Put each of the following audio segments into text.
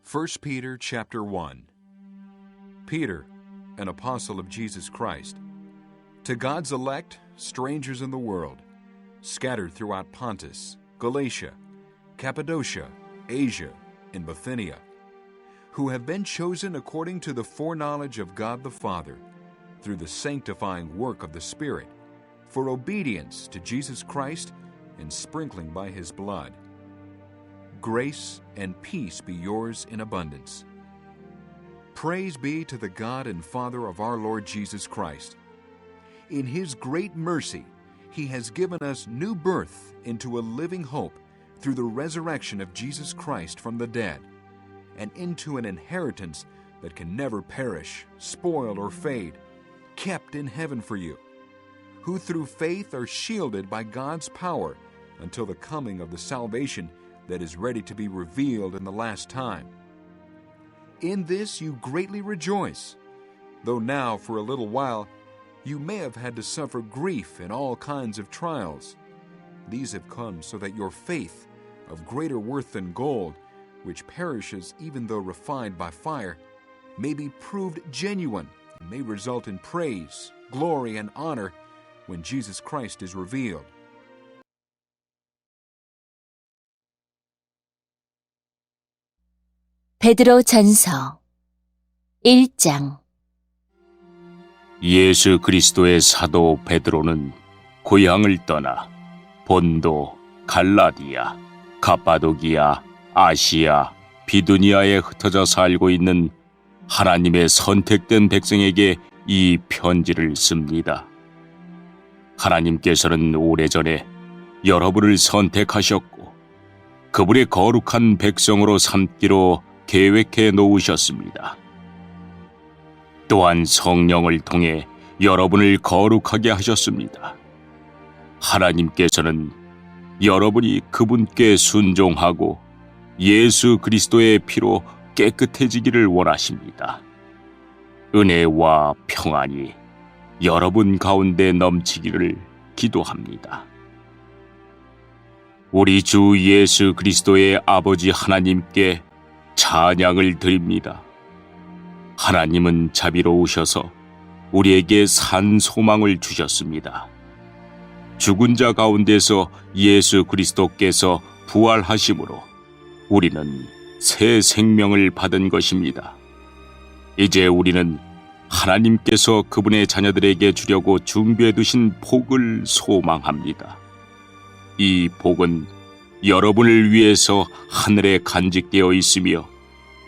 1 Peter chapter 1. Peter, an apostle of Jesus Christ, to God's elect, strangers in the world, scattered throughout Pontus, Galatia, Cappadocia, Asia, and Bithynia, who have been chosen according to the foreknowledge of God the Father, through the sanctifying work of the Spirit, for obedience to Jesus Christ and sprinkling by His blood. Grace and peace be yours in abundance. Praise be to the God and Father of our Lord Jesus Christ. In His great mercy, He has given us new birth into a living hope through the resurrection of Jesus Christ from the dead, and into an inheritance that can never perish, spoil, or fade, kept in heaven for you, who through faith are shielded by God's power until the coming of the salvation that is ready to be revealed in the last time. In this you greatly rejoice, though now for a little while you may have had to suffer grief in all kinds of trials. These have come so that your faith, of greater worth than gold, which perishes even though refined by fire, may be proved genuine and may result in praise, glory, and honor when Jesus Christ is revealed. 베드로 전서 1장. 예수 그리스도의 사도 베드로는 고향을 떠나 본도, 갈라디아, 갑바도기아, 아시아, 비두니아에 흩어져 살고 있는 하나님의 선택된 백성에게 이 편지를 씁니다. 하나님께서는 오래전에 여러분을 선택하셨고 그분의 거룩한 백성으로 삼기로 계획해 놓으셨습니다. 또한 성령을 통해 여러분을 거룩하게 하셨습니다. 하나님께서는 여러분이 그분께 순종하고 예수 그리스도의 피로 깨끗해지기를 원하십니다. 은혜와 평안이 여러분 가운데 넘치기를 기도합니다. 우리 주 예수 그리스도의 아버지 하나님께 찬양을 드립니다. 하나님은 자비로우셔서 우리에게 산 소망을 주셨습니다. 죽은 자 가운데서 예수 그리스도께서 부활하심으로 우리는 새 생명을 받은 것입니다. 이제 우리는 하나님께서 그분의 자녀들에게 주려고 준비해 두신 복을 소망합니다. 이 복은 여러분을 위해서 하늘에 간직되어 있으며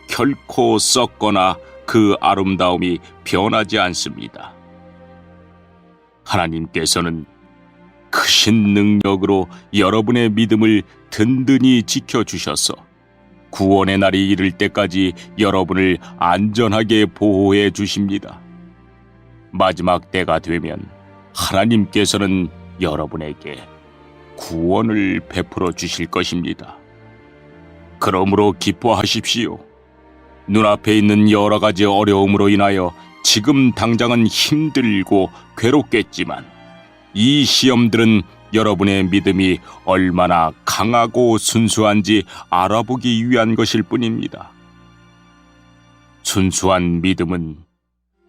결코 썩거나 그 아름다움이 변하지 않습니다. 하나님께서는 크신 능력으로 여러분의 믿음을 든든히 지켜주셔서 구원의 날이 이를 때까지 여러분을 안전하게 보호해 주십니다. 마지막 때가 되면 하나님께서는 여러분에게 구원을 베풀어 주실 것입니다. 그러므로 기뻐하십시오. 눈앞에 있는 여러 가지 어려움으로 인하여 지금 당장은 힘들고 괴롭겠지만 이 시험들은 여러분의 믿음이 얼마나 강하고 순수한지 알아보기 위한 것일 뿐입니다. 순수한 믿음은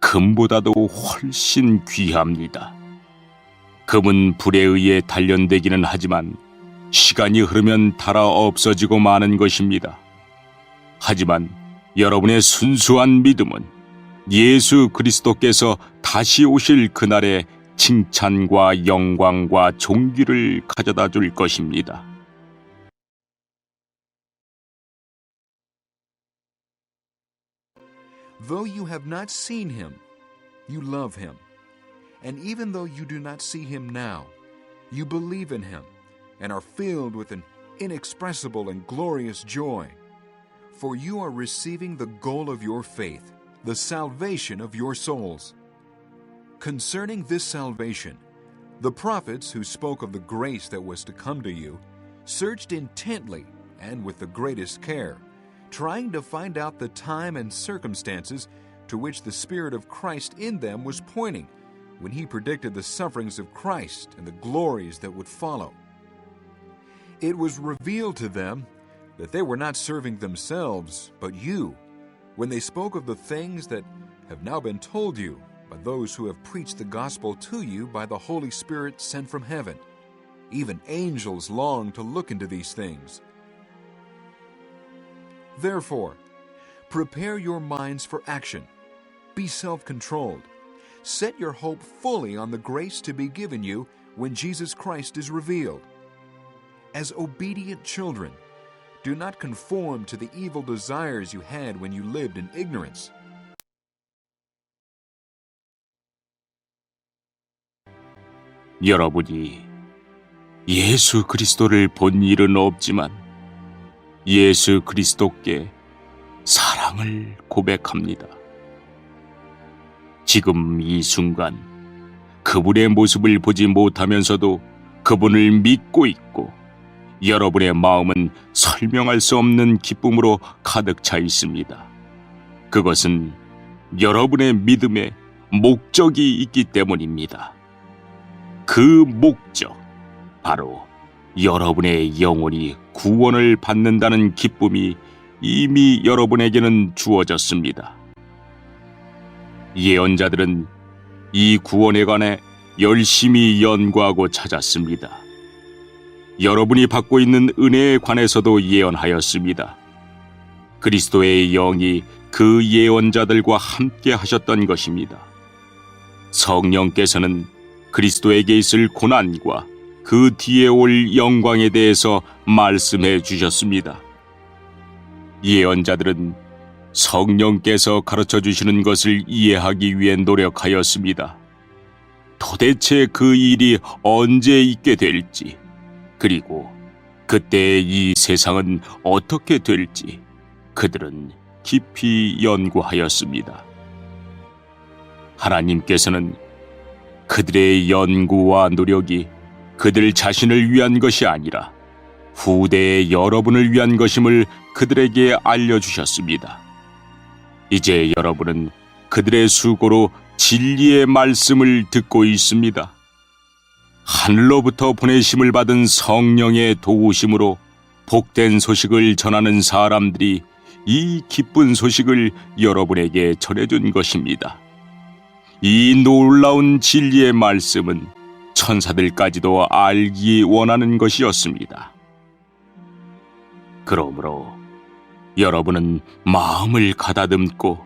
금보다도 훨씬 귀합니다. 금은 불에 의해 단련되기는 하지만 시간이 흐르면 닳아 없어지고 마는 것입니다. 하지만 여러분의 순수한 믿음은 예수 그리스도께서 다시 오실 그날에 칭찬과 영광과 존귀를 가져다 줄 것입니다. Though you have not seen Him, you love Him. And even though you do not see Him now, you believe in Him and are filled with an inexpressible and glorious joy. For you are receiving the goal of your faith, the salvation of your souls. Concerning this salvation, the prophets who spoke of the grace that was to come to you searched intently and with the greatest care, trying to find out the time and circumstances to which the Spirit of Christ in them was pointing when He predicted the sufferings of Christ and the glories that would follow. It was revealed to them that they were not serving themselves, but you, when they spoke of the things that have now been told you by those who have preached the gospel to you by the Holy Spirit sent from heaven. Even angels long to look into these things. Therefore, prepare your minds for action. Be self-controlled. Set your hope fully on the grace to be given you when Jesus Christ is revealed. As obedient children, do not conform to the evil desires you had when you lived in ignorance. 여러분이 예수 그리스도를 본 일은 없지만 예수 그리스도께 사랑을 고백합니다. 지금 이 순간 그분의 모습을 보지 못하면서도 그분을 믿고 있고 여러분의 마음은 설명할 수 없는 기쁨으로 가득 차 있습니다. 그것은 여러분의 믿음에 목적이 있기 때문입니다. 그 목적, 바로 여러분의 영혼이 구원을 받는다는 기쁨이 이미 여러분에게는 주어졌습니다. 예언자들은 이 구원에 관해 열심히 연구하고 찾았습니다. 여러분이 받고 있는 은혜에 관해서도 예언하였습니다. 그리스도의 영이 그 예언자들과 함께 하셨던 것입니다. 성령께서는 그리스도에게 있을 고난과 그 뒤에 올 영광에 대해서 말씀해 주셨습니다. 예언자들은 성령께서 가르쳐 주시는 것을 이해하기 위해 노력하였습니다. 도대체 그 일이 언제 있게 될지, 그리고 그때 이 세상은 어떻게 될지 그들은 깊이 연구하였습니다. 하나님께서는 그들의 연구와 노력이 그들 자신을 위한 것이 아니라 후대의 여러분을 위한 것임을 그들에게 알려주셨습니다. 이제 여러분은 그들의 수고로 진리의 말씀을 듣고 있습니다. 하늘로부터 보내심을 받은 성령의 도우심으로 복된 소식을 전하는 사람들이 이 기쁜 소식을 여러분에게 전해준 것입니다. 이 놀라운 진리의 말씀은 천사들까지도 알기 원하는 것이었습니다. 그러므로 여러분은 마음을 가다듬고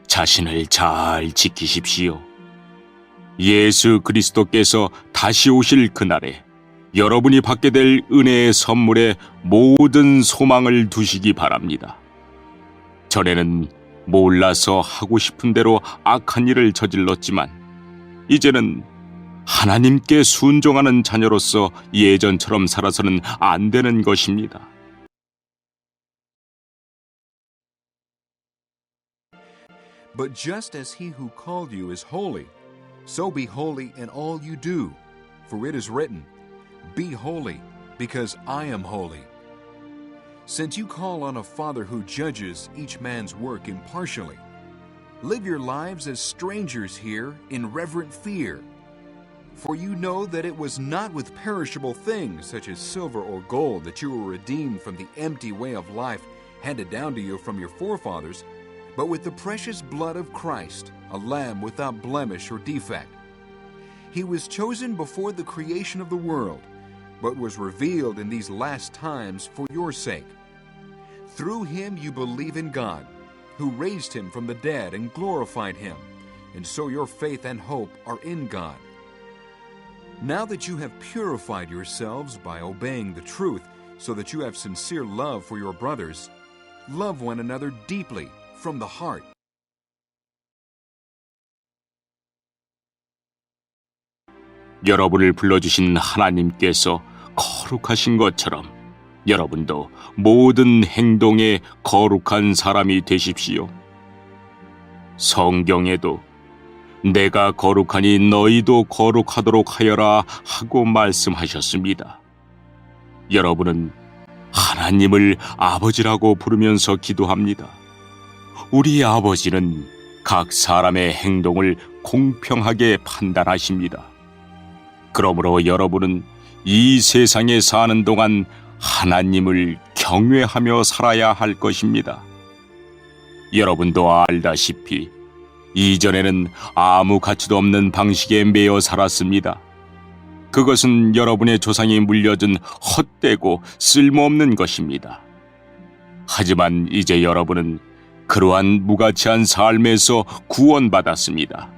자신을 잘 지키십시오. 예수 그리스도께서 다시 오실 그날에 여러분이 받게 될 은혜의 선물에 모든 소망을 두시기 바랍니다. 전에는 몰라서 하고 싶은 대로 악한 일을 저질렀지만 이제는 하나님께 순종하는 자녀로서 예전처럼 살아서는 안 되는 것입니다. But just as he who called you is holy, so be holy in all you do. For it is written, Be holy, because I am holy. Since you call on a Father who judges each man's work impartially, live your lives as strangers here in reverent fear. For you know that it was not with perishable things such as silver or gold that you were redeemed from the empty way of life handed down to you from your forefathers, but with the precious blood of Christ, a lamb without blemish or defect. He was chosen before the creation of the world, but was revealed in these last times for your sake. Through him you believe in God, who raised him from the dead and glorified him, and so your faith and hope are in God. Now that you have purified yourselves by obeying the truth, so that you have sincere love for your brothers, love one another deeply from the heart. 여러분을 불러주신 하나님께서 거룩하신 것처럼 여러분도 모든 행동에 거룩한 사람이 되십시오. 성경에도 내가 거룩하니 너희도 거룩하도록 하여라 하고 말씀하셨습니다. 여러분은 하나님을 아버지라고 부르면서 기도합니다. 우리 아버지는 각 사람의 행동을 공평하게 판단하십니다. 그러므로 여러분은 이 세상에 사는 동안 하나님을 경외하며 살아야 할 것입니다. 여러분도 알다시피 이전에는 아무 가치도 없는 방식에 매여 살았습니다. 그것은 여러분의 조상이 물려준 헛되고 쓸모없는 것입니다. 하지만 이제 여러분은 그러한 무가치한 삶에서 구원받았습니다.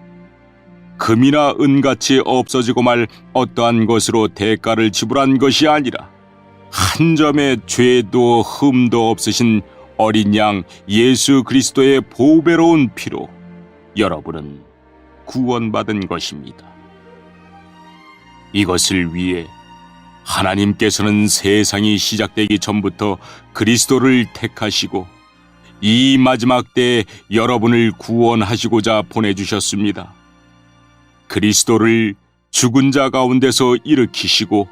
금이나 은같이 없어지고 말 어떠한 것으로 대가를 지불한 것이 아니라 한 점의 죄도 흠도 없으신 어린 양 예수 그리스도의 보배로운 피로 여러분은 구원받은 것입니다. 이것을 위해 하나님께서는 세상이 시작되기 전부터 그리스도를 택하시고 이 마지막 때에 여러분을 구원하시고자 보내주셨습니다. 그리스도를 죽은 자 가운데서 일으키시고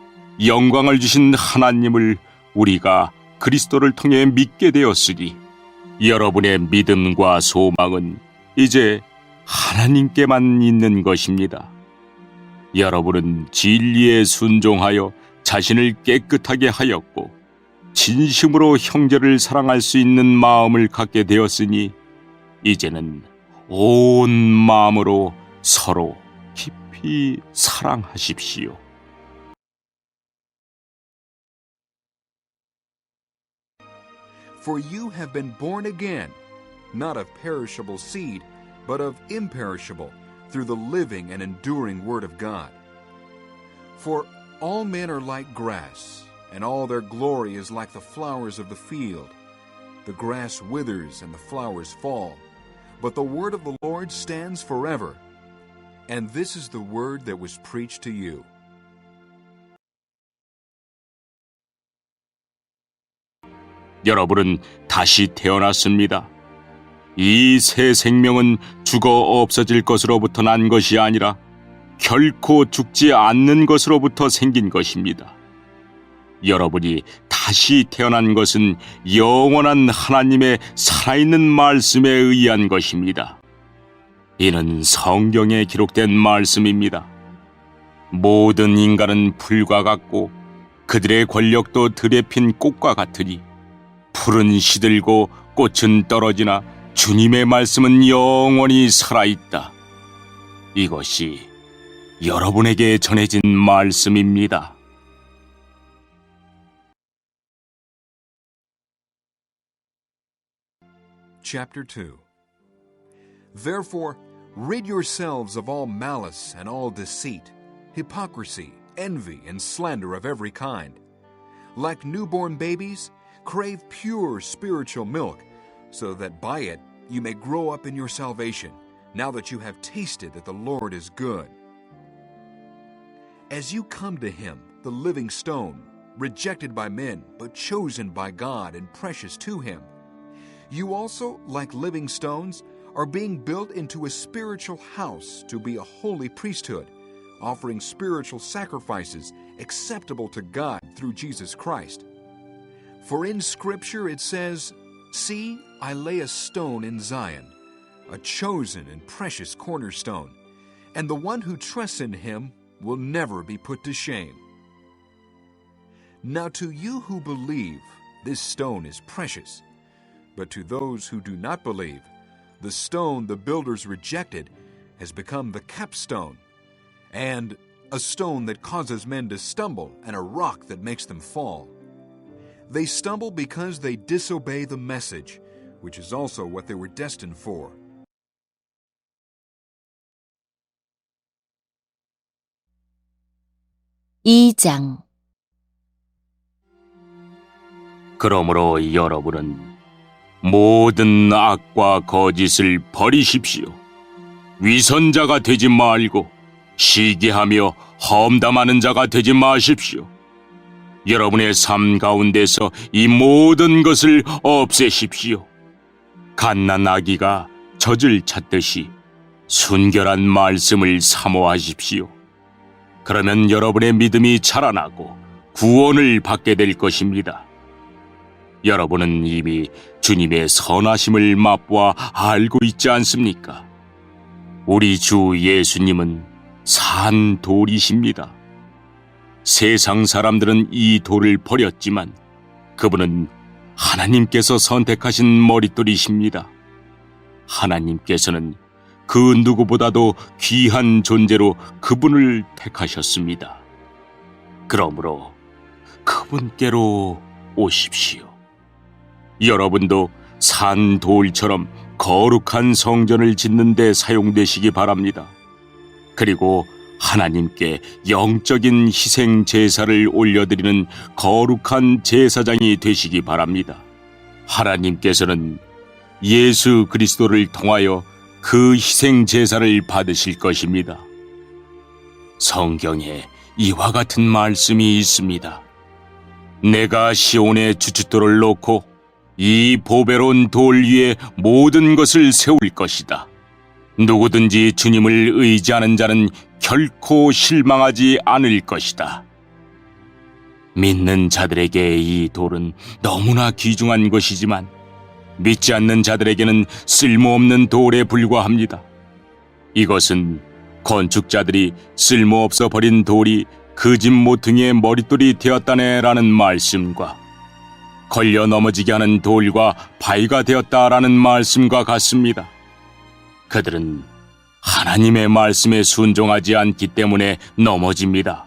영광을 주신 하나님을 우리가 그리스도를 통해 믿게 되었으니 여러분의 믿음과 소망은 이제 하나님께만 있는 것입니다. 여러분은 진리에 순종하여 자신을 깨끗하게 하였고 진심으로 형제를 사랑할 수 있는 마음을 갖게 되었으니 이제는 온 마음으로 서로 깊이 사랑하십시오. For you have been born again, not of perishable seed, but of imperishable, through the living and enduring Word of God. For all men are like grass, and all their glory is like the flowers of the field. The grass withers and the flowers fall, but the word of the Lord stands forever. And this is the word that was preached to you. 여러분은 다시 태어났습니다. 이 새 생명은 죽어 없어질 것으로부터 난 것이 아니라 결코 죽지 않는 것으로부터 생긴 것입니다. 여러분이 다시 태어난 것은 영원한 하나님의 살아있는 말씀에 의한 것입니다. 이는 성경에 기록된 말씀입니다. 모든 인간은 풀과 같고 그들의 권력도 들에 핀 꽃과 같으니 풀은 시들고 꽃은 떨어지나 주님의 말씀은 영원히 살아있다. 이것이 여러분에게 전해진 말씀입니다. Chapter 2. Therefore, rid yourselves of all malice and all deceit, hypocrisy, envy, and slander of every kind. Like newborn babies, crave pure spiritual milk, so that by it you may grow up in your salvation, now that you have tasted that the Lord is good. As you come to Him, the living stone, rejected by men, but chosen by God and precious to Him, you also, like living stones, are being built into a spiritual house to be a holy priesthood, offering spiritual sacrifices acceptable to God through Jesus Christ. For in Scripture it says, "See, I lay a stone in Zion, a chosen and precious cornerstone, and the one who trusts in Him will never be put to shame." Now to you who believe, this stone is precious. But to those who do not believe, the stone the builders rejected has become the capstone, and a stone that causes men to stumble, and a rock that makes them fall. They stumble because they disobey the message, which is also what they were destined for. (2장) 그러므로 여러분은 모든 악과 거짓을 버리십시오. 위선자가 되지 말고 시기하며 험담하는 자가 되지 마십시오. 여러분의 삶 가운데서 이 모든 것을 없애십시오. 갓난 아기가 젖을 찾듯이 순결한 말씀을 사모하십시오. 그러면 여러분의 믿음이 자라나고 구원을 받게 될 것입니다. 여러분은 이미 주님의 선하심을 맛보아 알고 있지 않습니까? 우리 주 예수님은 산 돌이십니다. 세상 사람들은 이 돌을 버렸지만 그분은 하나님께서 선택하신 머릿돌이십니다. 하나님께서는 그 누구보다도 귀한 존재로 그분을 택하셨습니다. 그러므로 그분께로 오십시오. 여러분도 산 돌처럼 거룩한 성전을 짓는 데 사용되시기 바랍니다. 그리고 하나님께 영적인 희생 제사를 올려드리는 거룩한 제사장이 되시기 바랍니다. 하나님께서는 예수 그리스도를 통하여 그 희생 제사를 받으실 것입니다. 성경에 이와 같은 말씀이 있습니다. 내가 시온에 주춧돌을 놓고 이 보배로운 돌 위에 모든 것을 세울 것이다. 누구든지 주님을 의지하는 자는 결코 실망하지 않을 것이다. 믿는 자들에게 이 돌은 너무나 귀중한 것이지만 믿지 않는 자들에게는 쓸모없는 돌에 불과합니다. 이것은 건축자들이 쓸모없어 버린 돌이 그 집 모퉁이의 머릿돌이 되었다네라는 말씀과 걸려 넘어지게 하는 돌과 바위가 되었다라는 말씀과 같습니다. 그들은 하나님의 말씀에 순종하지 않기 때문에 넘어집니다.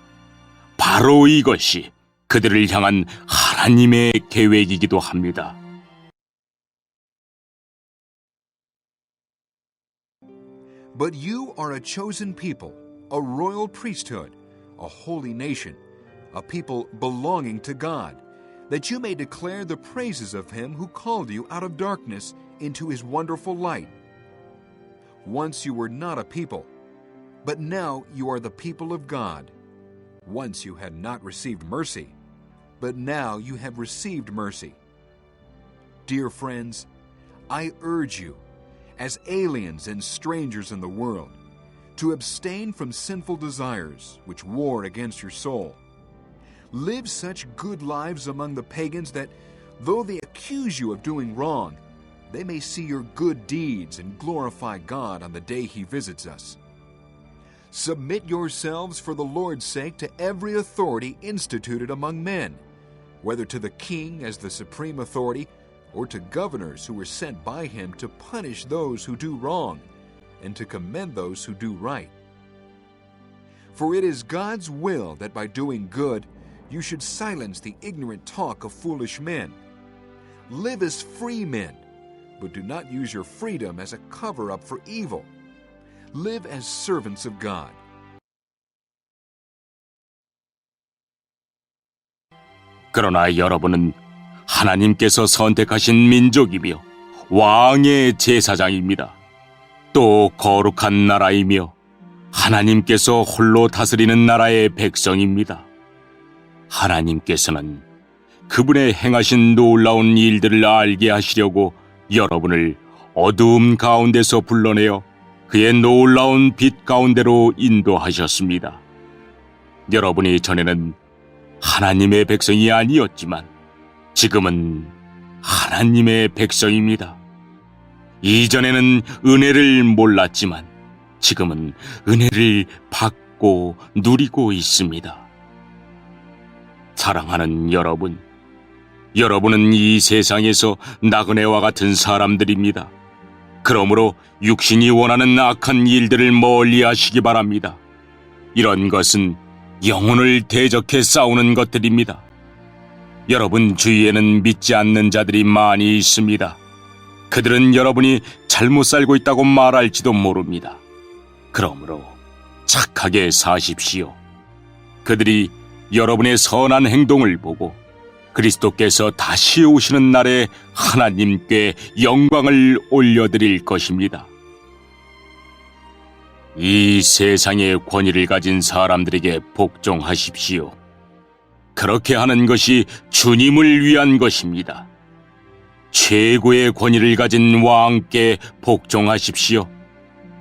바로 이것이 그들을 향한 하나님의 계획이기도 합니다. But you are a chosen people, a royal priesthood, a holy nation, a people belonging to God, that you may declare the praises of him who called you out of darkness into his wonderful light. Once you were not a people, but now you are the people of God. Once you had not received mercy, but now you have received mercy. Dear friends, I urge you, as aliens and strangers in the world, to abstain from sinful desires which war against your soul. Live such good lives among the pagans that, though they accuse you of doing wrong, they may see your good deeds and glorify God on the day he visits us. Submit yourselves for the Lord's sake to every authority instituted among men, whether to the king as the supreme authority, or to governors who were sent by him to punish those who do wrong and to commend those who do right. For it is God's will that by doing good you should silence the ignorant talk of foolish men. Live as free men, but do not use your freedom as a cover-up for evil. Live as servants of God. 그러나 여러분은 하나님께서 선택하신 민족이며 왕의 제사장입니다. 또 거룩한 나라이며 하나님께서 홀로 다스리는 나라의 백성입니다. 하나님께서는 그분의 행하신 놀라운 일들을 알게 하시려고 여러분을 어두움 가운데서 불러내어 그의 놀라운 빛 가운데로 인도하셨습니다. 여러분이 전에는 하나님의 백성이 아니었지만 지금은 하나님의 백성입니다. 이전에는 은혜를 몰랐지만 지금은 은혜를 받고 누리고 있습니다. 사랑하는 여러분, 여러분은 이 세상에서 나그네와 같은 사람들입니다. 그러므로 육신이 원하는 악한 일들을 멀리 하시기 바랍니다. 이런 것은 영혼을 대적해 싸우는 것들입니다. 여러분 주위에는 믿지 않는 자들이 많이 있습니다. 그들은 여러분이 잘못 살고 있다고 말할지도 모릅니다. 그러므로 착하게 사십시오. 그들이 여러분의 선한 행동을 보고 그리스도께서 다시 오시는 날에 하나님께 영광을 올려드릴 것입니다. 이 세상의 권위를 가진 사람들에게 복종하십시오. 그렇게 하는 것이 주님을 위한 것입니다. 최고의 권위를 가진 왕께 복종하십시오.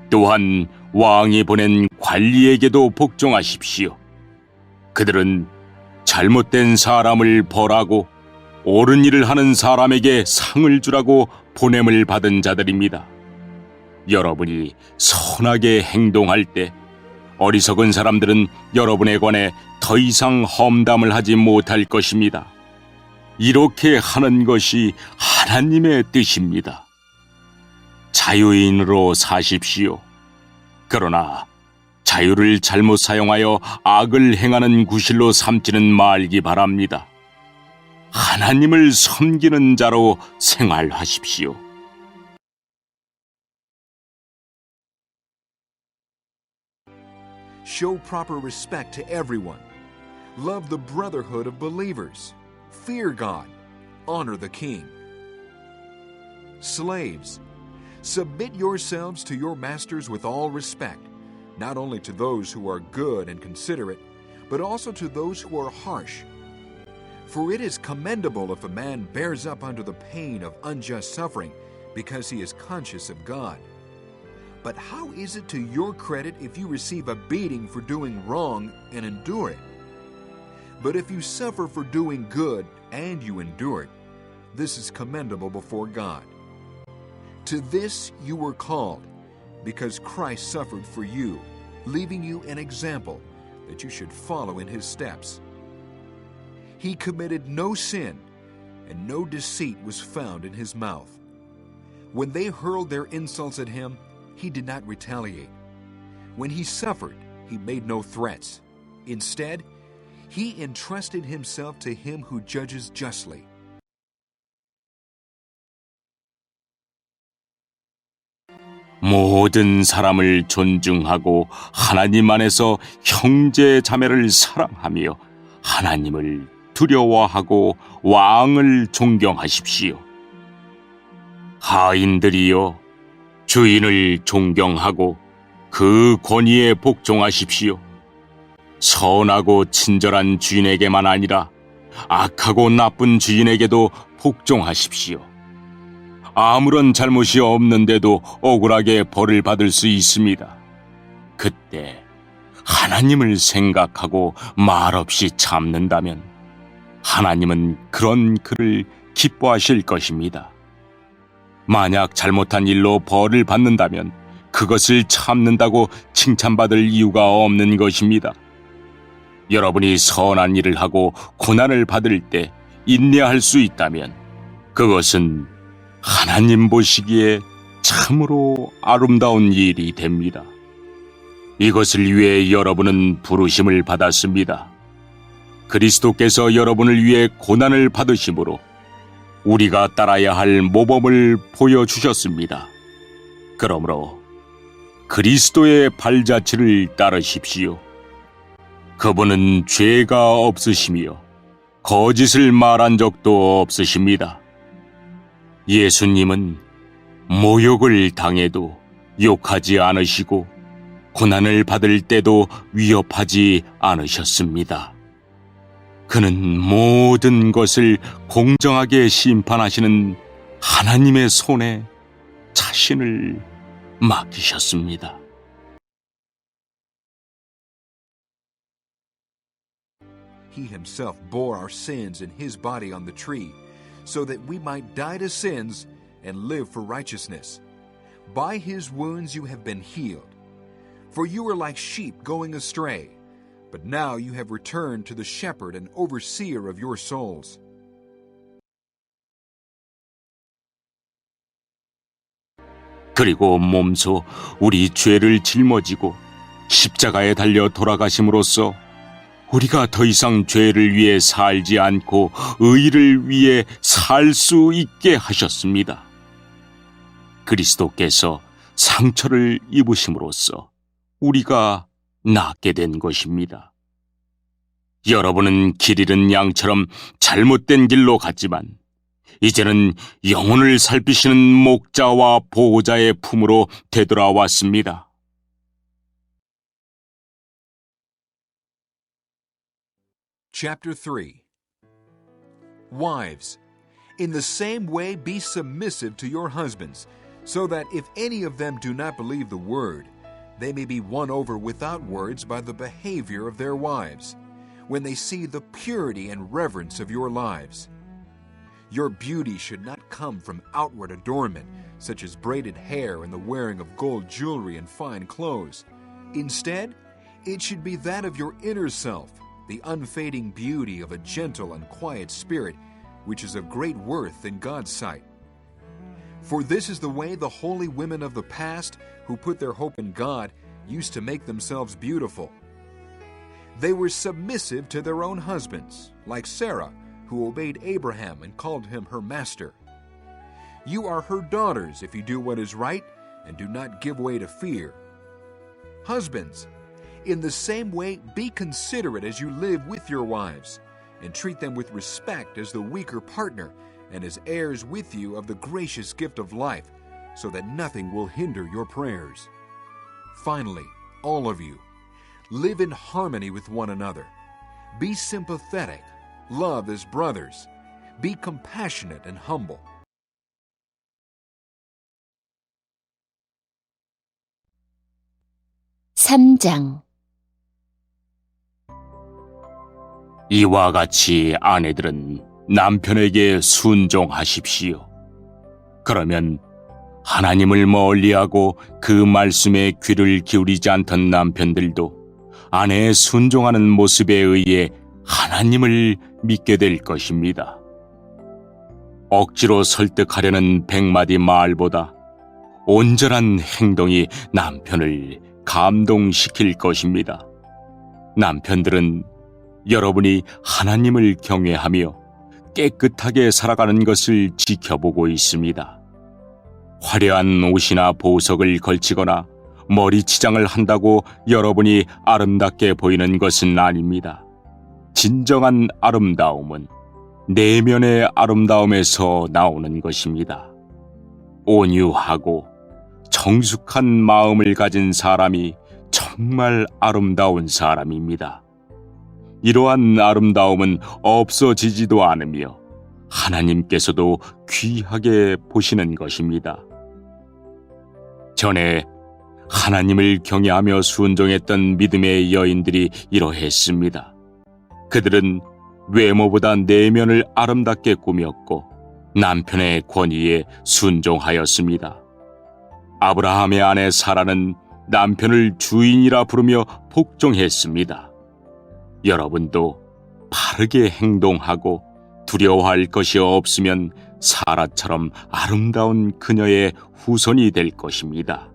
또한 왕이 보낸 관리에게도 복종하십시오. 그들은 잘못된 사람을 벌하고 옳은 일을 하는 사람에게 상을 주라고 보냄을 받은 자들입니다. 여러분이 선하게 행동할 때 어리석은 사람들은 여러분에 관해 더 이상 험담을 하지 못할 것입니다. 이렇게 하는 것이 하나님의 뜻입니다. 자유인으로 사십시오. 그러나 자유를 잘못 사용하여 악을 행하는 구실로 삼지는 말기 바랍니다. 하나님을 섬기는 자로 생활하십시오. Show proper respect to everyone. Love the brotherhood of believers. Fear God. Honor the king. Slaves, submit yourselves to your masters with all respect, not only to those who are good and considerate, but also to those who are harsh. For it is commendable if a man bears up under the pain of unjust suffering, because he is conscious of God. But how is it to your credit if you receive a beating for doing wrong and endure it? But if you suffer for doing good and you endure it, this is commendable before God. To this you were called, because Christ suffered for you, leaving you an example that you should follow in his steps. He committed no sin, and no deceit was found in his mouth. When they hurled their insults at him, he did not retaliate. When he suffered, he made no threats. Instead, he entrusted himself to him who judges justly. 모든 사람을 존중하고 하나님 안에서 형제 자매를 사랑하며 하나님을 두려워하고 왕을 존경하십시오. 하인들이여, 주인을 존경하고 그 권위에 복종하십시오. 선하고 친절한 주인에게만 아니라 악하고 나쁜 주인에게도 복종하십시오. 아무런 잘못이 없는데도 억울하게 벌을 받을 수 있습니다. 그때 하나님을 생각하고 말없이 참는다면 하나님은 그런 그를 기뻐하실 것입니다. 만약 잘못한 일로 벌을 받는다면 그것을 참는다고 칭찬받을 이유가 없는 것입니다. 여러분이 선한 일을 하고 고난을 받을 때 인내할 수 있다면 그것은 하나님 보시기에 참으로 아름다운 일이 됩니다. 이것을 위해 여러분은 부르심을 받았습니다. 그리스도께서 여러분을 위해 고난을 받으심으로 우리가 따라야 할 모범을 보여주셨습니다. 그러므로 그리스도의 발자취를 따르십시오. 그분은 죄가 없으시며 거짓을 말한 적도 없으십니다. 예수님은 모욕을 당해도 욕하지 않으시고 고난을 받을 때도 위협하지 않으셨습니다. 그는 모든 것을 공정하게 심판하시는 하나님의 손에 자신을 맡기셨습니다. He himself bore our sins in his body on the tree, so that we might die to sins and live for righteousness. By his wounds you have been healed. For you were like sheep going astray, but now you have returned to the shepherd and overseer of your souls. 그리고 몸소 우리 죄를 짊어지고 십자가에 달려 돌아가심으로써 우리가 더 이상 죄를 위해 살지 않고 의를 위해 살 수 있게 하셨습니다. 그리스도께서 상처를 입으심으로써 우리가 낫게 된 것입니다. 여러분은 길 잃은 양처럼 잘못된 길로 갔지만 이제는 영혼을 살피시는 목자와 보호자의 품으로 되돌아왔습니다. Chapter 3. Wives, in the same way be submissive to your husbands, so that if any of them do not believe the word, they may be won over without words by the behavior of their wives, when they see the purity and reverence of your lives. Your beauty should not come from outward adornment, such as braided hair and the wearing of gold jewelry and fine clothes. Instead, it should be that of your inner self, the unfading beauty of a gentle and quiet spirit, which is of great worth in God's sight. For this is the way the holy women of the past, who put their hope in God, used to make themselves beautiful. They were submissive to their own husbands, like Sarah, who obeyed Abraham and called him her master. You are her daughters if you do what is right and do not give way to fear. Husbands, in the same way be considerate as you live with your wives, and treat them with respect as the weaker partner and as heirs with you of the gracious gift of life, so that nothing will hinder your prayers. Finally, all of you, live in harmony with one another. Be sympathetic, love as brothers, be compassionate and humble. (3장) 이와 같이 아내들은 남편에게 순종하십시오. 그러면 하나님을 멀리하고 그 말씀에 귀를 기울이지 않던 남편들도 아내의 순종하는 모습에 의해 하나님을 믿게 될 것입니다. 억지로 설득하려는 100마디 말보다 온전한 행동이 남편을 감동시킬 것입니다. 남편들은 여러분이 하나님을 경외하며 깨끗하게 살아가는 것을 지켜보고 있습니다. 화려한 옷이나 보석을 걸치거나 머리 치장을 한다고 여러분이 아름답게 보이는 것은 아닙니다. 진정한 아름다움은 내면의 아름다움에서 나오는 것입니다. 온유하고 정숙한 마음을 가진 사람이 정말 아름다운 사람입니다. 이러한 아름다움은 없어지지도 않으며 하나님께서도 귀하게 보시는 것입니다. 전에 하나님을 경외하며 순종했던 믿음의 여인들이 이러했습니다. 그들은 외모보다 내면을 아름답게 꾸몄고 남편의 권위에 순종하였습니다. 아브라함의 아내 사라는 남편을 주인이라 부르며 복종했습니다. 여러분도 바르게 행동하고 두려워할 것이 없으면 사라처럼 아름다운 그녀의 후손이 될 것입니다.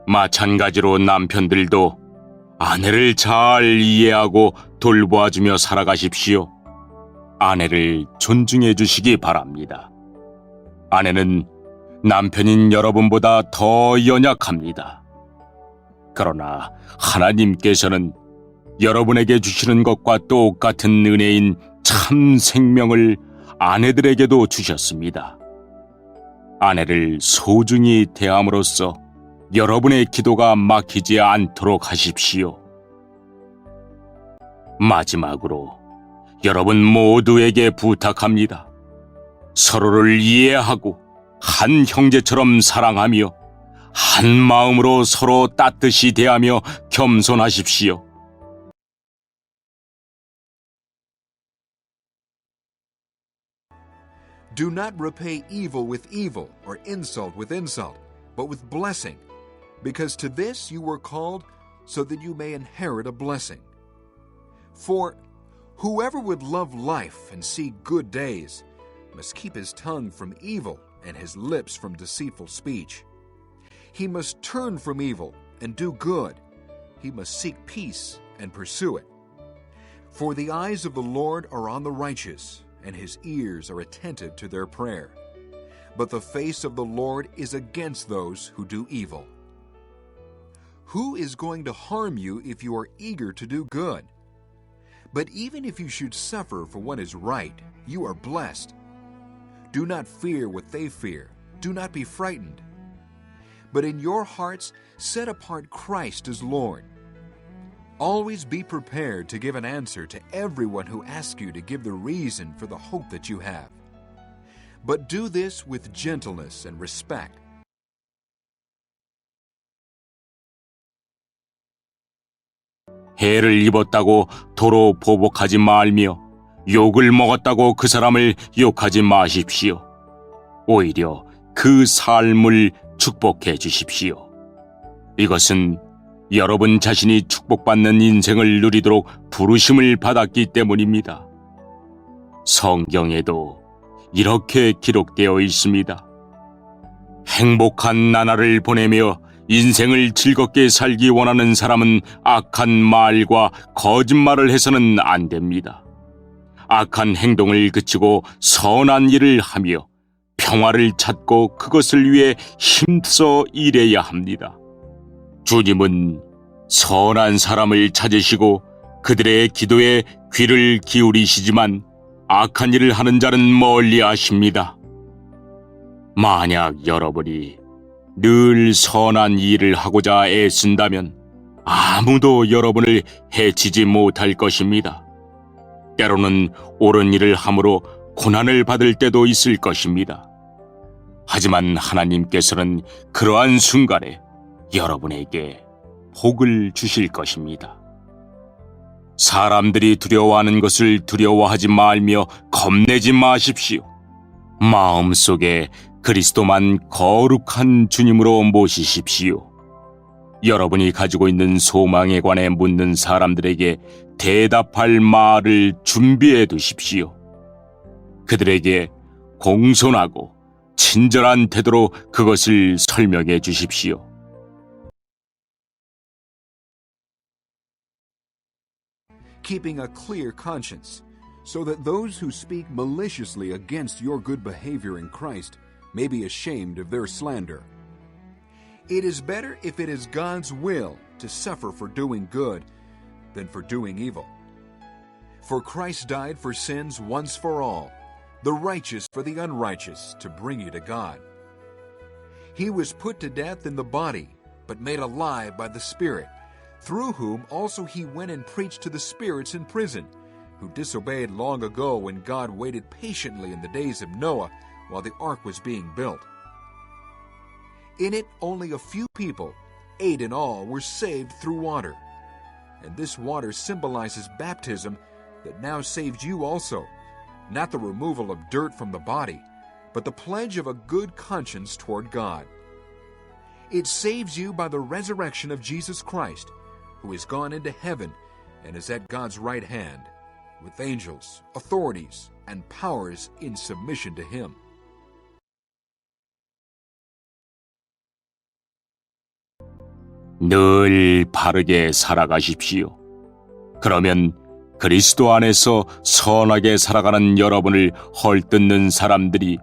마찬가지로 남편들도 아내를 잘 이해하고 돌보아주며 살아가십시오. 아내를 존중해 주시기 바랍니다. 아내는 남편인 여러분보다 더 연약합니다. 그러나 하나님께서는 여러분에게 주시는 것과 똑같은 은혜인 참 생명을 아내들에게도 주셨습니다. 아내를 소중히 대함으로써 여러분의 기도가 막히지 않도록 하십시오. 마지막으로 여러분 모두에게 부탁합니다. 서로를 이해하고 한 형제처럼 사랑하며 한 마음으로 서로 따뜻히 대하며 겸손하십시오. Do not repay evil with evil or insult with insult, but with blessing, because to this you were called, so that you may inherit a blessing. For whoever would love life and see good days must keep his tongue from evil and his lips from deceitful speech. He must turn from evil and do good. He must seek peace and pursue it. For the eyes of the Lord are on the righteous, and his ears are attentive to their prayer. But the face of the Lord is against those who do evil. Who is going to harm you if you are eager to do good? But even if you should suffer for what is right, you are blessed. Do not fear what they fear. Do not be frightened. But in your hearts set apart Christ as Lord. Always be prepared to give an answer to everyone who asks you to give the reason for the hope that you have. But do this with gentleness and respect. 해를 입었다고 도로 보복하지 말며 욕을 먹었다고 그 사람을 욕하지 마십시오. 오히려 그 삶을 축복해 주십시오. 이것은 여러분 자신이 축복받는 인생을 누리도록 부르심을 받았기 때문입니다. 성경에도 이렇게 기록되어 있습니다. 행복한 나날을 보내며 인생을 즐겁게 살기 원하는 사람은 악한 말과 거짓말을 해서는 안 됩니다. 악한 행동을 그치고 선한 일을 하며 평화를 찾고 그것을 위해 힘써 일해야 합니다. 주님은 선한 사람을 찾으시고 그들의 기도에 귀를 기울이시지만 악한 일을 하는 자는 멀리 하십니다. 만약 여러분이 늘 선한 일을 하고자 애쓴다면 아무도 여러분을 해치지 못할 것입니다. 때로는 옳은 일을 함으로 고난을 받을 때도 있을 것입니다. 하지만 하나님께서는 그러한 순간에 여러분에게 복을 주실 것입니다. 사람들이 두려워하는 것을 두려워하지 말며 겁내지 마십시오. 마음속에 그리스도만 거룩한 주님으로 모시십시오. 여러분이 가지고 있는 소망에 관해 묻는 사람들에게 대답할 말을 준비해 두십시오. 그들에게 공손하고 친절한 태도로 그것을 설명해 주십시오. Keeping a clear conscience, so that those who speak maliciously against your good behavior in Christ may be ashamed of their slander. It is better if it is God's will to suffer for doing good than for doing evil. For Christ died for sins once for all, the righteous for the unrighteous, to bring you to God. He was put to death in the body, but made alive by the Spirit, through whom also he went and preached to the spirits in prison, who disobeyed long ago when God waited patiently in the days of Noah while the ark was being built. In it only a few people, 8 in all, were saved through water. And this water symbolizes baptism that now saves you also, not the removal of dirt from the body, but the pledge of a good conscience toward God. It saves you by the resurrection of Jesus Christ, who has gone into heaven and is at God's right hand, with angels, authorities, and powers in submission to him. 늘 바르게 살아가십시오. 그러면 그리스도 안에서 선하게 살아가는 여러분을 헐뜯는 사람들이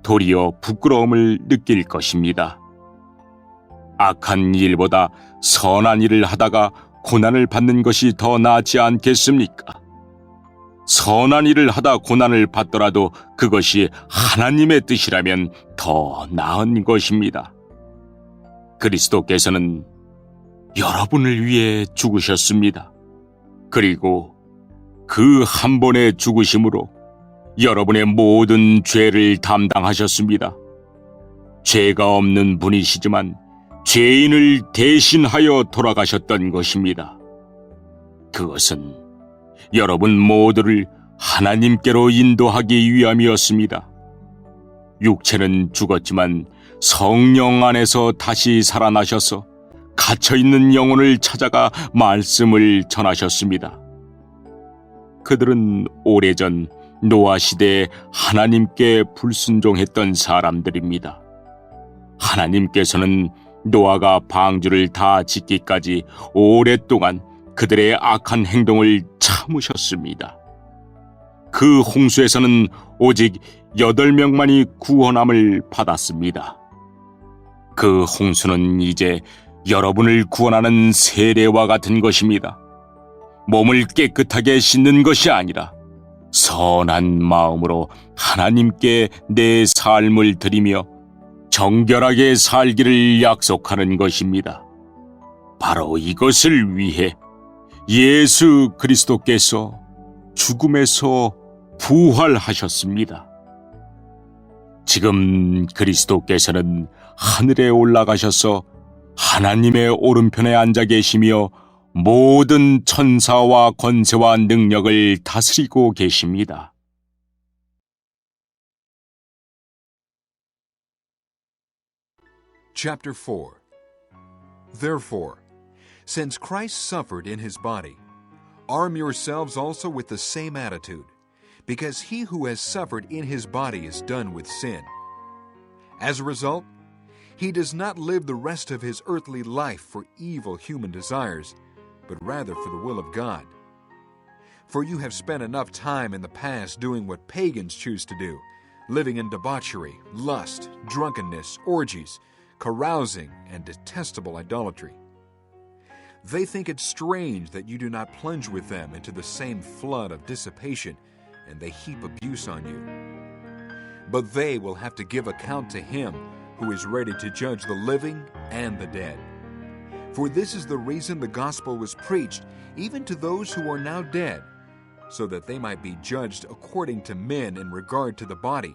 도리어 부끄러움을 느낄 것입니다. 악한 일보다 선한 일을 하다가 고난을 받는 것이 더 낫지 않겠습니까? 선한 일을 하다 고난을 받더라도 그것이 하나님의 뜻이라면 더 나은 것입니다. 그리스도께서는 여러분을 위해 죽으셨습니다. 그리고 그 한 번의 죽으심으로 여러분의 모든 죄를 담당하셨습니다. 죄가 없는 분이시지만 죄인을 대신하여 돌아가셨던 것입니다. 그것은 여러분 모두를 하나님께로 인도하기 위함이었습니다. 육체는 죽었지만 성령 안에서 다시 살아나셔서 갇혀있는 영혼을 찾아가 말씀을 전하셨습니다. 그들은 오래전 노아 시대에 하나님께 불순종했던 사람들입니다. 하나님께서는 노아가 방주를 다 짓기까지 오랫동안 그들의 악한 행동을 참으셨습니다. 그 홍수에서는 오직 8명만이 구원함을 받았습니다. 그 홍수는 이제 여러분을 구원하는 세례와 같은 것입니다. 몸을 깨끗하게 씻는 것이 아니라 선한 마음으로 하나님께 내 삶을 드리며 정결하게 살기를 약속하는 것입니다. 바로 이것을 위해 예수 그리스도께서 죽음에서 부활하셨습니다. 지금 그리스도께서는 하늘에 올라가셔서 하나님의 오른편에 앉아 계시며 모든 천사와 권세와 능력을 다스리고 계십니다. Chapter 4. Therefore, since Christ suffered in his body, arm yourselves also with the same attitude, because he who has suffered in his body is done with sin. As a result, he does not live the rest of his earthly life for evil human desires, but rather for the will of God. For you have spent enough time in the past doing what pagans choose to do, living in debauchery, lust, drunkenness, orgies, carousing, and detestable idolatry. They think it strange that you do not plunge with them into the same flood of dissipation, and they heap abuse on you. But they will have to give account to him who is ready to judge the living and the dead. For this is the reason the gospel was preached, even to those who are now dead, so that they might be judged according to men in regard to the body,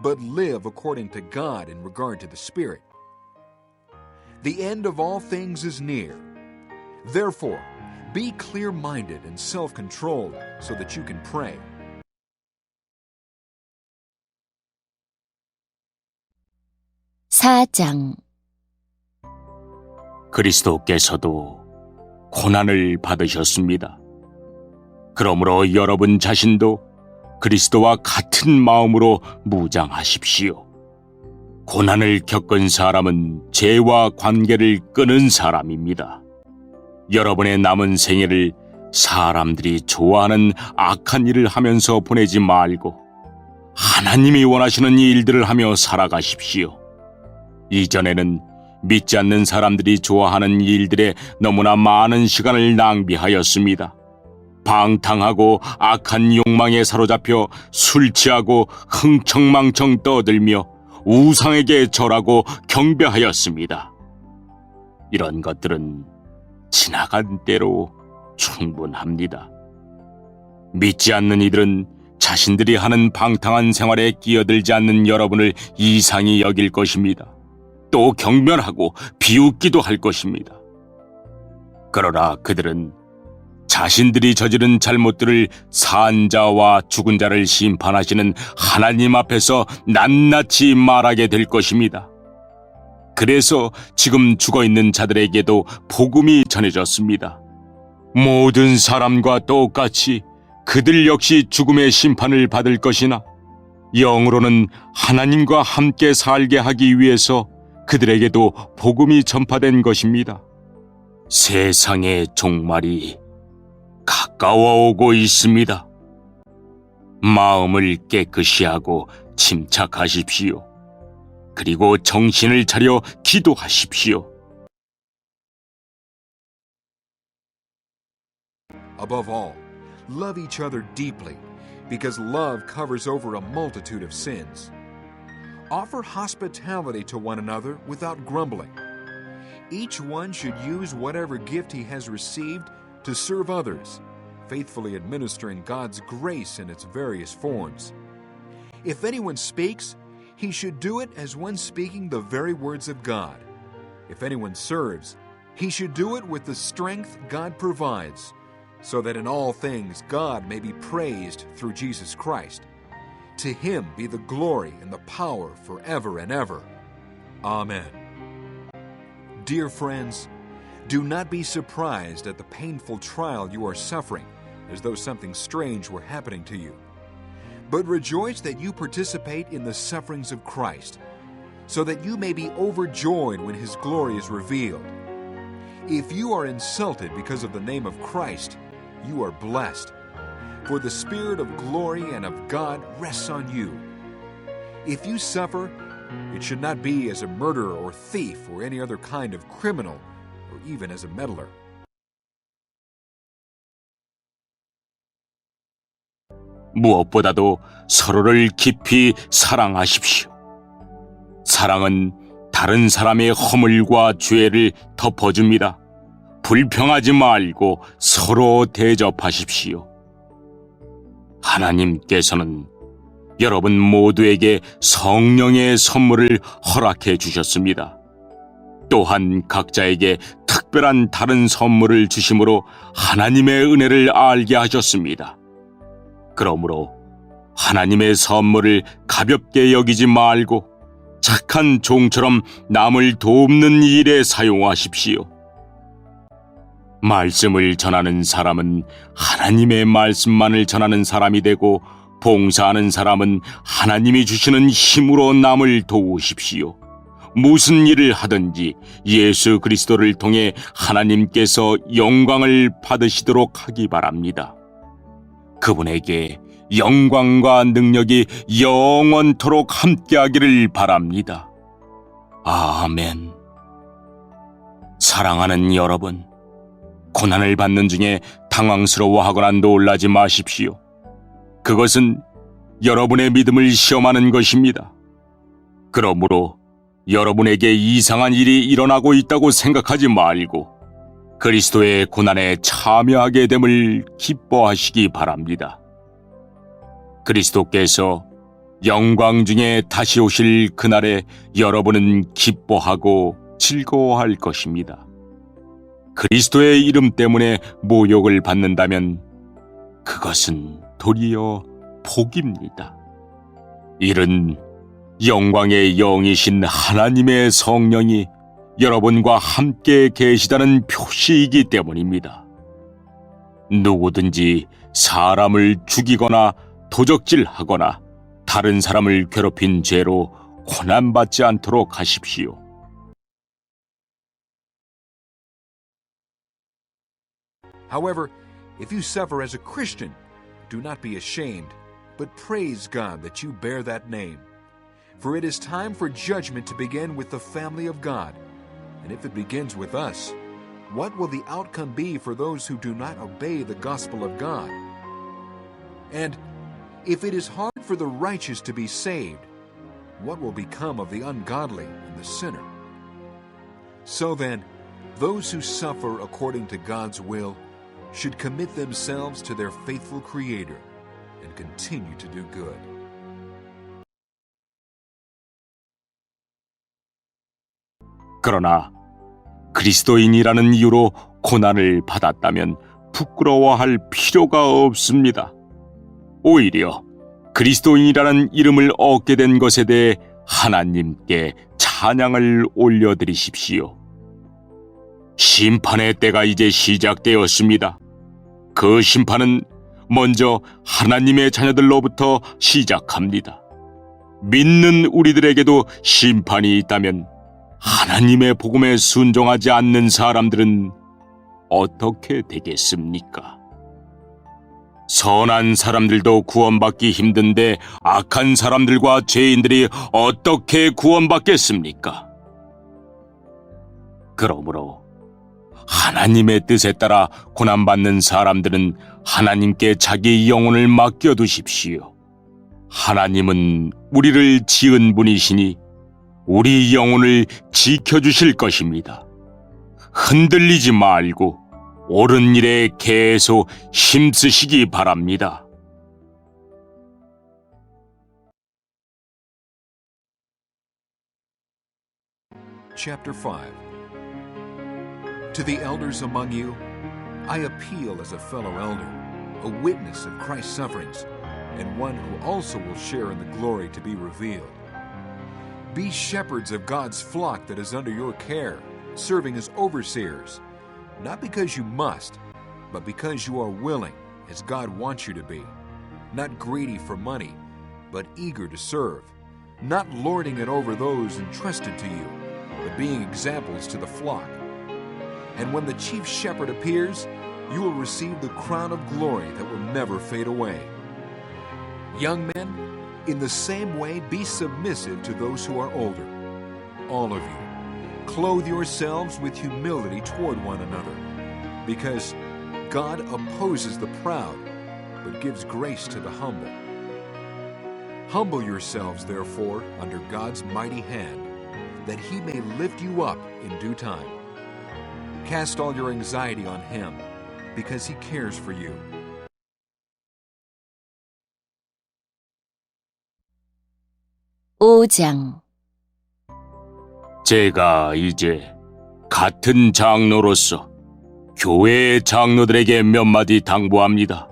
but live according to God in regard to the Spirit. The end of all things is near. Therefore, be clear-minded and self-controlled so that you can pray. 사장 그리스도께서도 고난을 받으셨습니다. 그러므로 여러분 자신도 그리스도와 같은 마음으로 무장하십시오. 고난을 겪은 사람은 죄와 관계를 끊은 사람입니다. 여러분의 남은 생애를 사람들이 좋아하는 악한 일을 하면서 보내지 말고 하나님이 원하시는 일들을 하며 살아가십시오. 이전에는 믿지 않는 사람들이 좋아하는 일들에 너무나 많은 시간을 낭비하였습니다. 방탕하고 악한 욕망에 사로잡혀 술 취하고 흥청망청 떠들며 우상에게 절하고 경배하였습니다. 이런 것들은 지나간 때로 충분합니다. 믿지 않는 이들은 자신들이 하는 방탕한 생활에 끼어들지 않는 여러분을 이상히 여길 것입니다. 또 경멸하고 비웃기도 할 것입니다. 그러나 그들은 자신들이 저지른 잘못들을 산 자와 죽은 자를 심판하시는 하나님 앞에서 낱낱이 말하게 될 것입니다. 그래서 지금 죽어있는 자들에게도 복음이 전해졌습니다. 모든 사람과 똑같이 그들 역시 죽음의 심판을 받을 것이나 영으로는 하나님과 함께 살게 하기 위해서 그들에게도 복음이 전파된 것입니다. 세상의 종말이 가까워 오고 있습니다. 마음을 깨끗이 하고 침착하십시오. 그리고 정신을 차려 기도하십시오. Above all, love each other deeply, because love covers over a multitude of sins. Offer hospitality to one another without grumbling. Each one should use whatever gift he has received to serve others, faithfully administering God's grace in its various forms. If anyone speaks, he should do it as one speaking the very words of God. If anyone serves, he should do it with the strength God provides, so that in all things God may be praised through Jesus Christ. To him be the glory and the power forever and ever. Amen. Dear friends, do not be surprised at the painful trial you are suffering, as though something strange were happening to you. But rejoice that you participate in the sufferings of Christ, so that you may be overjoyed when his glory is revealed. If you are insulted because of the name of Christ, you are blessed, for the Spirit of glory and of God rests on you. If you suffer, it should not be as a murderer or thief or any other kind of criminal, or even as a meddler. 무엇보다도 서로를 깊이 사랑하십시오. 사랑은 다른 사람의 허물과 죄를 덮어줍니다. 불평하지 말고 서로 대접하십시오. 하나님께서는 여러분 모두에게 성령의 선물을 허락해 주셨습니다. 또한 각자에게 특별한 다른 선물을 주심으로 하나님의 은혜를 알게 하셨습니다. 그러므로 하나님의 선물을 가볍게 여기지 말고 착한 종처럼 남을 돕는 일에 사용하십시오. 말씀을 전하는 사람은 하나님의 말씀만을 전하는 사람이 되고 봉사하는 사람은 하나님이 주시는 힘으로 남을 도우십시오. 무슨 일을 하든지 예수 그리스도를 통해 하나님께서 영광을 받으시도록 하기 바랍니다. 그분에게 영광과 능력이 영원토록 함께하기를 바랍니다. 아멘. 사랑하는 여러분, 고난을 받는 중에 당황스러워하거나 놀라지 마십시오. 그것은 여러분의 믿음을 시험하는 것입니다. 그러므로 여러분에게 이상한 일이 일어나고 있다고 생각하지 말고 그리스도의 고난에 참여하게 됨을 기뻐하시기 바랍니다. 그리스도께서 영광 중에 다시 오실 그날에 여러분은 기뻐하고 즐거워할 것입니다. 그리스도의 이름 때문에 모욕을 받는다면 그것은 도리어 복입니다. 이는 영광의 영이신 하나님의 성령이 여러분과 함께 계시다는 표시이기 때문입니다. 누구든지 사람을 죽이거나 도적질하거나 다른 사람을 괴롭힌 죄로 고난받지 않도록 하십시오. However, if you suffer as a Christian, do not be ashamed, but praise God that you bear that name. For it is time for judgment to begin with the family of God. And if it begins with us, what will the outcome be for those who do not obey the gospel of God? And if it is hard for the righteous to be saved, what will become of the ungodly and the sinner? So then, those who suffer according to God's will should commit themselves to their faithful Creator and continue to do good. 그러나 그리스도인이라는 이유로 고난을 받았다면 부끄러워할 필요가 없습니다. 오히려 그리스도인이라는 이름을 얻게 된 것에 대해 하나님께 찬양을 올려드리십시오. 심판의 때가 이제 시작되었습니다. 그 심판은 먼저 하나님의 자녀들로부터 시작합니다. 믿는 우리들에게도 심판이 있다면 하나님의 복음에 순종하지 않는 사람들은 어떻게 되겠습니까? 선한 사람들도 구원받기 힘든데 악한 사람들과 죄인들이 어떻게 구원받겠습니까? 그러므로 하나님의 뜻에 따라 고난받는 사람들은 하나님께 자기 영혼을 맡겨두십시오. 하나님은 우리를 지은 분이시니 우리 영혼을 지켜주실 것입니다. 흔들리지 말고 옳은 일에 계속 힘쓰시기 바랍니다. Chapter 5. To the elders among you, I appeal as a fellow elder, a witness of Christ's sufferings, and one who also will share in the glory to be revealed. Be shepherds of God's flock that is under your care, serving as overseers, not because you must, but because you are willing, as God wants you to be, not greedy for money, but eager to serve, not lording it over those entrusted to you, but being examples to the flock. And when the chief shepherd appears, you will receive the crown of glory that will never fade away. Young men, in the same way, be submissive to those who are older. All of you, clothe yourselves with humility toward one another, because God opposes the proud, but gives grace to the humble. Humble yourselves, therefore, under God's mighty hand, that He may lift you up in due time. Cast all your anxiety on Him, because He cares for you. (5장) 제가 이제 같은 장로로서 교회의 장로들에게 몇 마디 당부합니다.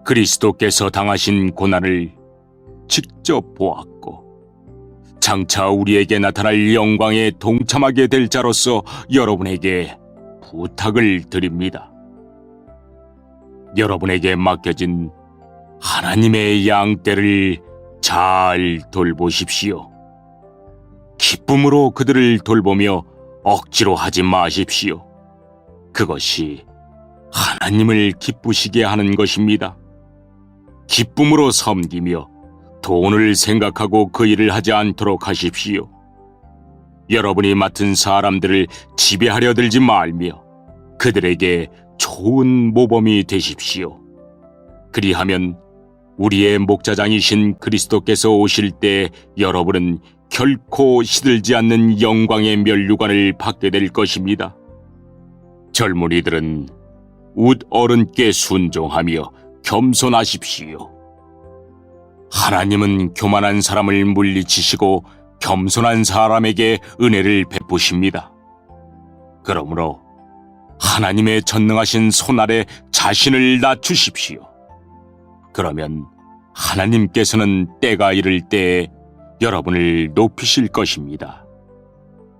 그리스도께서 당하신 고난을 직접 보았고 장차 우리에게 나타날 영광에 동참하게 될 자로서 여러분에게 부탁을 드립니다. 여러분에게 맡겨진 하나님의 양떼를 잘 돌보십시오. 기쁨으로 그들을 돌보며 억지로 하지 마십시오. 그것이 하나님을 기쁘시게 하는 것입니다. 기쁨으로 섬기며 돈을 생각하고 그 일을 하지 않도록 하십시오. 여러분이 맡은 사람들을 지배하려 들지 말며 그들에게 좋은 모범이 되십시오. 그리하면 우리의 목자장이신 그리스도께서 오실 때 여러분은 결코 시들지 않는 영광의 면류관을 받게 될 것입니다. 젊은이들은 웃 어른께 순종하며 겸손하십시오. 하나님은 교만한 사람을 물리치시고 겸손한 사람에게 은혜를 베푸십니다. 그러므로 하나님의 전능하신 손 아래 자신을 낮추십시오. 그러면 하나님께서는 때가 이를 때에 여러분을 높이실 것입니다.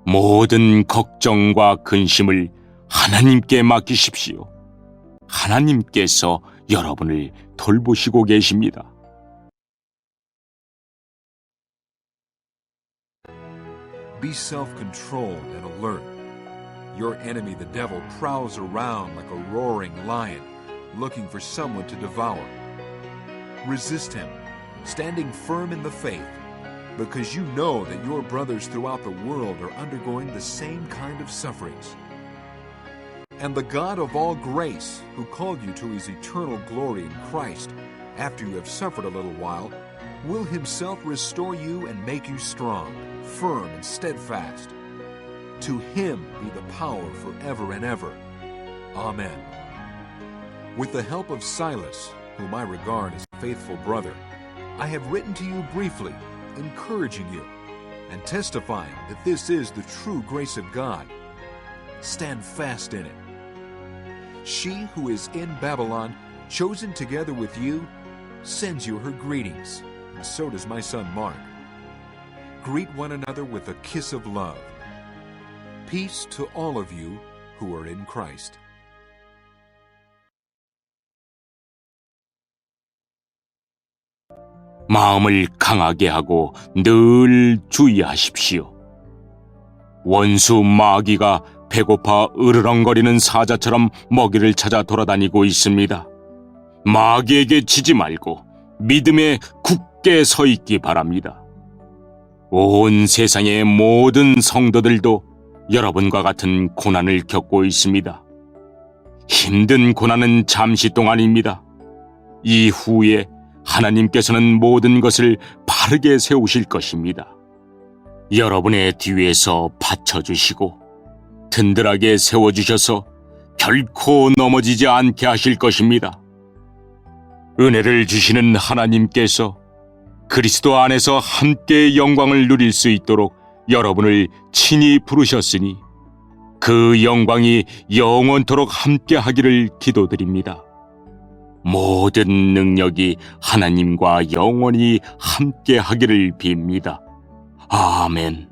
모든 걱정과 근심을 하나님께 맡기십시오. 하나님께서 여러분을 돌보시고 계십니다. Be self-controlled and alert. Your enemy, the devil, prowls around like a roaring lion, looking for someone to devour. Resist him, standing firm in the faith, because you know that your brothers throughout the world are undergoing the same kind of sufferings. And the God of all grace, who called you to his eternal glory in Christ, after you have suffered a little while, will himself restore you and make you strong, firm and steadfast. To him be the power forever and ever. Amen. With the help of Silas, whom I regard as a faithful brother, I have written to you briefly, encouraging you, and testifying that this is the true grace of God. Stand fast in it. She who is in Babylon, chosen together with you, sends you her greetings, and so does my son Mark. Greet one another with a kiss of love. Peace to all of you who are in Christ. 마음을 강하게 하고 늘 주의하십시오. 원수 마귀가 배고파 으르렁거리는 사자처럼 먹이를 찾아 돌아다니고 있습니다. 마귀에게 지지 말고 믿음에 굳게 서 있기 바랍니다. 온 세상의 모든 성도들도 여러분과 같은 고난을 겪고 있습니다. 힘든 고난은 잠시 동안입니다. 이후에 하나님께서는 모든 것을 바르게 세우실 것입니다. 여러분의 뒤에서 받쳐주시고 든든하게 세워주셔서 결코 넘어지지 않게 하실 것입니다. 은혜를 주시는 하나님께서 그리스도 안에서 함께 영광을 누릴 수 있도록 여러분을 친히 부르셨으니 그 영광이 영원토록 함께 하기를 기도드립니다. 모든 능력이 하나님과 영원히 함께 하기를 빕니다. 아멘.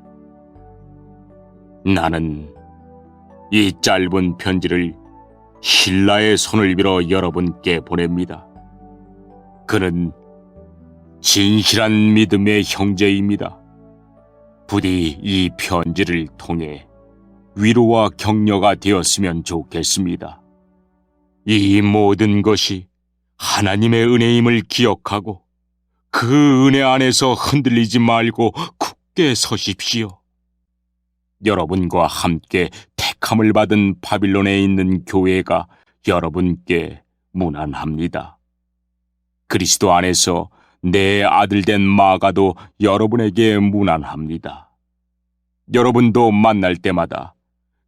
나는 이 짧은 편지를 신라의 손을 빌어 여러분께 보냅니다. 그는 진실한 믿음의 형제입니다. 부디 이 편지를 통해 위로와 격려가 되었으면 좋겠습니다. 이 모든 것이 하나님의 은혜임을 기억하고 그 은혜 안에서 흔들리지 말고 굳게 서십시오. 여러분과 함께 택함을 받은 바빌론에 있는 교회가 여러분께 문안합니다. 그리스도 안에서 내 아들된 마가도 여러분에게 문안합니다. 여러분도 만날 때마다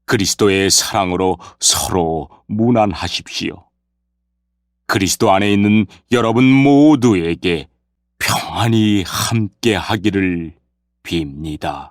그리스도의 사랑으로 서로 문안하십시오. 그리스도 안에 있는 여러분 모두에게 평안이 함께 하기를 빕니다.